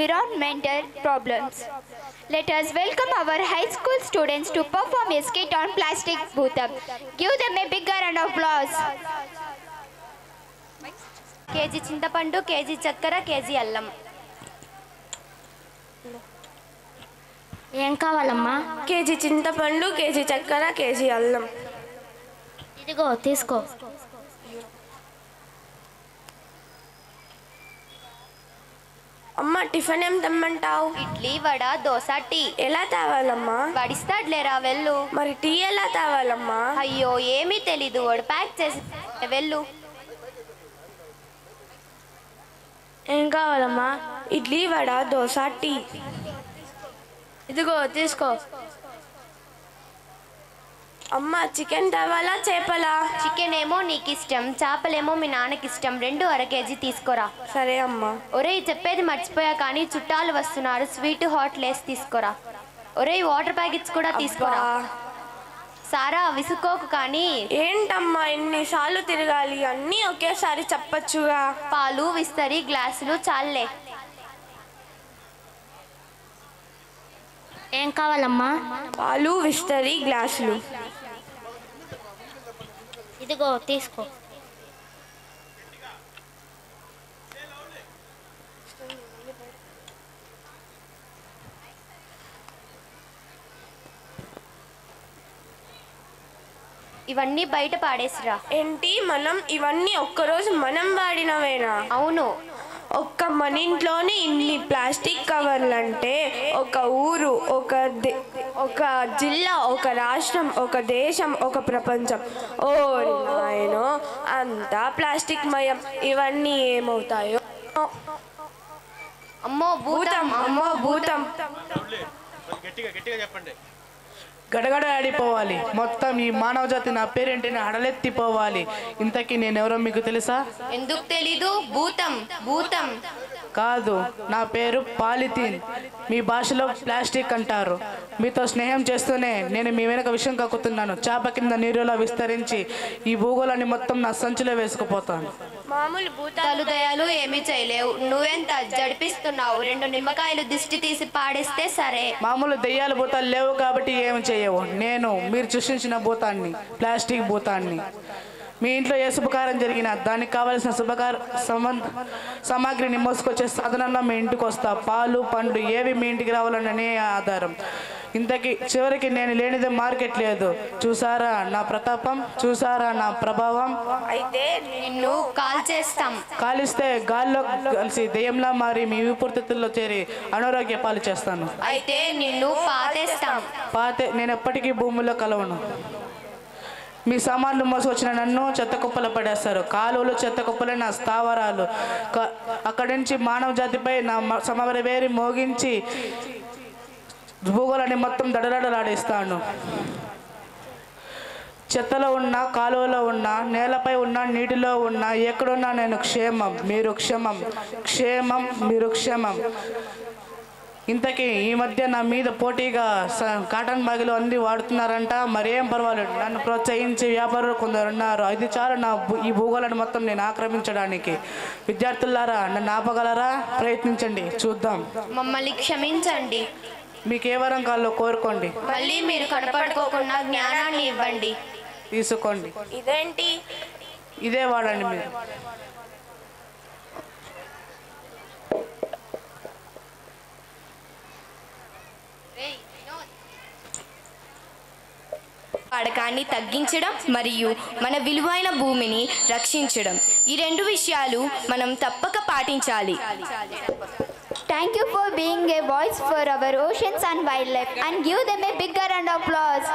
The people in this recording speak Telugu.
environmental problems. Let us welcome our high school students to perform a skit on plastic bhutam. Give them a big round of applause. KG చింతపండు, కేజీ చక్కెర, కేజీ అల్లం. ఏం కావాలమ్మా? కేజీ చింతపండు, కేజీ చక్కెర, కేజీ అల్లం. ఇదిగో తీసుకో. అమ్మ, టిఫిన్ ఏం తెమ్మంటావు? ఇడ్లీ, వడ, దోశ, టీ. ఎలా తేవాలమ్మా? వడిస్తాడులేరా, వెళ్ళు. మరి టీ ఎలా తేవాలమ్మా? అయ్యో, ఏమీ తెలీదు, వాడు ప్యాక్ చేసి వెళ్ళు. ఏం కావాలమ్మా? ఇడ్లీ, వడ, దోశ, టీ. ఇదిగో తీసుకో. అమ్మ, చికెన్ తేవాలా చేపలా? చికెన్ ఏమో నీకు ఇష్టం, చేపలేమో మీ నాన్నకి ఇష్టం. 2 అర కేజీ తీసుకోరా. సరే అమ్మా. ఒరేయ్, చెప్పేది మర్చిపోయా కానీ చుట్టాలు వస్తున్నారు, స్వీట్ హాట్ లేస్ తీసుకోరా. ఒరేయ్, వాటర్ ప్యాకెట్స్ కూడా తీసుకోరా. సారా, విసుకోకు కానీ. ఏంటమ్మా ఎన్నిసార్లు తిరగాలి? అన్నీ ఒకేసారి చెప్పచ్చుగా. పాలు, విస్తరి, గ్లాసులు చాలే. ఏం కావాలమ్మా? పాలు, విస్తరి, గ్లాసులు. ఇదిగో తీసుకో. ఇవన్నీ బయట పాడేసిరా. ఏంటి, మనం ఇవన్నీ ఒక్కరోజు మనం వాడినవేనా? అవును. ఒక్క మన ఇంట్లోనే ఇన్ని ప్లాస్టిక్ కవర్లు అంటే ఒక ఊరు, ఒక జిల్లా, ఒక రాష్ట్రం, ఒక దేశం, ఒక ప్రపంచం. ఓ నాయనో, అంతా ప్లాస్టిక్ మయం. ఇవన్నీ ఏమవుతాయో? అమ్మో భూతం, అమ్మో భూతం. గడగడ ఆడిపోవాలి. మొత్తం ఈ మానవ జాతి నా పేరేంటిని హడలెత్తిపోవాలి. ఇంతకీ నేనెవరో మీకు తెలుసా? ఎందుకు తెలీదు? భూతం. భూతం కాదు, నా పేరు పాలిథీన్. మీ భాషలో ప్లాస్టిక్ అంటారు. మీతో స్నేహం చేస్తూనే నేను మీ వెనక విషయం కక్కుతున్నాను. చేప కింద నీరులో విస్తరించి ఈ భూగోళాన్ని మొత్తం నా సంచిలో వేసుకుపోతాను. మామూలు భూతాలు దయాలు ఏమీ చేయలేవు. నువ్వెంత జడిపిస్తున్నావు? 2 నిమ్మకాయలు దిష్టి తీసి పాడేస్తే సరే. మామూలు దెయ్యాలు భూతాలు లేవు కాబట్టి ఏమి చేయవు. నేను మీరు సృష్టించిన భూతాన్ని, ప్లాస్టిక్ భూతాన్ని. మీ ఇంట్లో ఏ శుభకార్యం జరిగినా దానికి కావలసిన సామాగ్రిని మోసుకొచ్చే సాధనంలో మీ ఇంటికి వస్తా. పాలు, పండ్లు ఏవి మీ ఇంటికి రావాలనే ఆధారం. ఇంతకీ చివరికి నేను లేనిదే మార్కెట్ లేదు. చూసారా నా ప్రతాపం? చూసారా నా ప్రభావం? అయితే నిన్ను కాల్ చేస్తాం. కాలిస్తే గాల్లో కలిసి దెయ్యంలా మారి మీ ఊపిరితిత్తుల్లో చేరి అనారోగ్య పాలు చేస్తాను. అయితే నిన్ను పాతేస్తాం. నేను ఎప్పటికీ భూమిలో కలవను. మీ సామాన్లు మోసుకొచ్చిన నన్ను చెత్త కుప్పలు పడేస్తారు. కాలువలు, చెత్త కుప్పలే నా స్థావరాలు. అక్కడి నుంచి మానవ జాతిపై నా సమరవేరి మోగించి భూగోళాన్ని మొత్తం దడదడలాడిస్తాను. చెత్తలో ఉన్నా, కాలువలో ఉన్నా, నేలపై ఉన్నా, నీటిలో ఉన్నా, ఎక్కడున్నా నేను క్షేమం, మీరు క్షమం, క్షేమం, మీరు క్షేమం. ఇంతకీ ఈ మధ్య నా మీద పోటీగా కాటన్ బ్యాగులు అన్నీ వాడుతున్నారంట. మరేం పర్వాలేదు, నన్ను ప్రోత్సహించి వ్యాపారులు కొందరు ఉన్నారు. అది చాలు ఈ భూగోళాన్ని మొత్తం నేను ఆక్రమించడానికి. విద్యార్థులారా, నన్ను ఆపగలరా? ప్రయత్నించండి, చూద్దాం. మమ్మల్ని క్షమించండి. మీకు ఏ వరం కాల్లో కోరుకోండి. మళ్ళీ మీరు కనపడుకోకుండా జ్ఞానాన్ని ఇవ్వండి. తీసుకోండి. ఇదేంటి? ఇదే వాడండి మీరు. వాడకాన్ని తగ్గించడం మరియు మన విలువైన భూమిని రక్షించడం, ఈ 2 విషయాలు మనం తప్పక పాటించాలి. Thank you for being a voice for our oceans and wildlife, and give them a big round of applause.